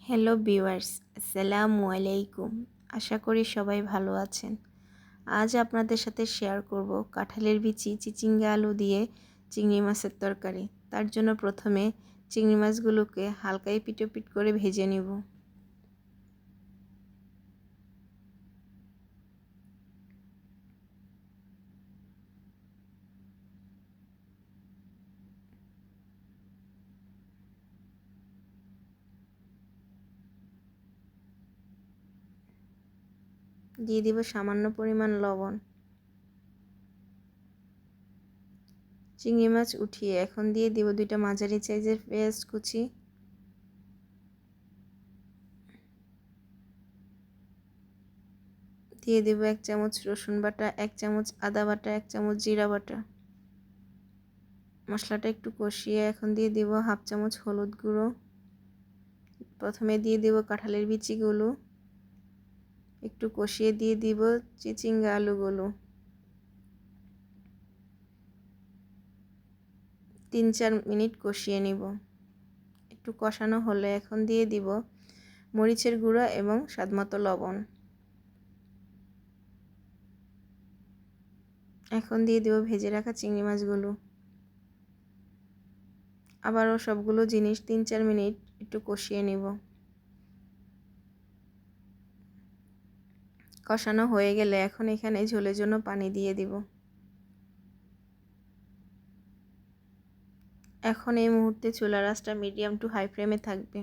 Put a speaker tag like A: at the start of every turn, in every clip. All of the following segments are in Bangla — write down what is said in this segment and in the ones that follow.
A: হ্যালো ভিউয়ার্স, আসসালামু আলাইকুম। আশা করি সবাই ভালো আছেন। আজ আপনাদের সাথে শেয়ার করব কাঁঠালের বিচি চিচিঙ্গা আলু দিয়ে চিংড়ি মাছের তরকারি। তার জন্য প্রথমে চিংড়ি মাছগুলোকে হালকা এপিট করে ভেজে নেব। দিয়ে দিব সামান্য পরিমাণ লবণ। চিংড়ি মাছ উঠিয়ে এখন দিয়ে দিব 2টা মাঝারি সাইজের পেঁয়াজ কুচি, দিয়ে দেব 1 চামচ রসুন বাটা, 1 চামচ আদা বাটা, 1 চামচ জিরা বাটা। মশলাটা একটু কষিয়ে এখন দিয়ে দিব 1/2 চামচ হলুদ গুঁড়ো। প্রথমে দিয়ে দিব কাঁঠালের বিচিগুলো, একটু কষিয়ে দিয়ে দিব চিচিঙ্গা আলুগুলো। 3-4 মিনিট কষিয়ে নিব। একটু কষানো হলে এখন দিয়ে দিব মরিচের গুঁড়া এবং স্বাদমতো লবণ। এখন দিয়ে দিব ভেজে রাখা চিংড়ি মাছগুলো। আবারও সবগুলো জিনিস 3-4 মিনিট একটু কষিয়ে নিব। কষানো হয়ে গেলে এখন এখানে ঝোলের জন্য পানি দিয়ে দিব। এখন এই মুহূর্তে চুলার আঁচটা মিডিয়াম টু হাই ফ্লেমে থাকবে।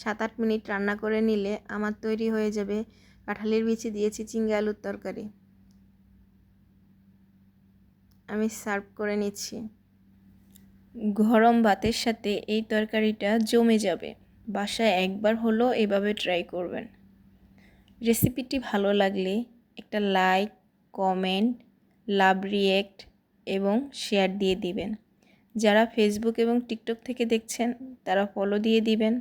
A: 7-8 মিনিট রান্না করে নিলে আমার তৈরি হয়ে যাবে কাঁঠালের বিচি দিয়ে চিচিঙ্গা আলুর তরকারি। আমি সার্ভ করে নিচ্ছি। গরম ভাতের সাথে এই তরকারিটা জমে যাবে। বাসায় একবার হলো এভাবে ট্রাই করবেন। রেসিপিটি ভালো লাগলে একটা লাইক, কমেন্ট, লাভ রিয়েক্ট এবং শেয়ার দিয়ে দিবেন। যারা ফেসবুক এবং টিকটক থেকে দেখছেন তারা ফলো দিয়ে দিবেন।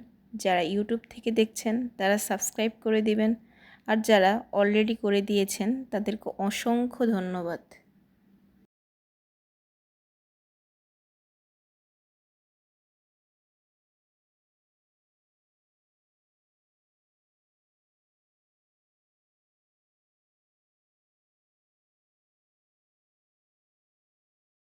A: যারা ইউটিউব থেকে দেখছেন তারা সাবস্ক্রাইব করে দিবেন। আর যারা অলরেডি করে দিয়েছেন তাদেরকে অসংখ্য ধন্যবাদ।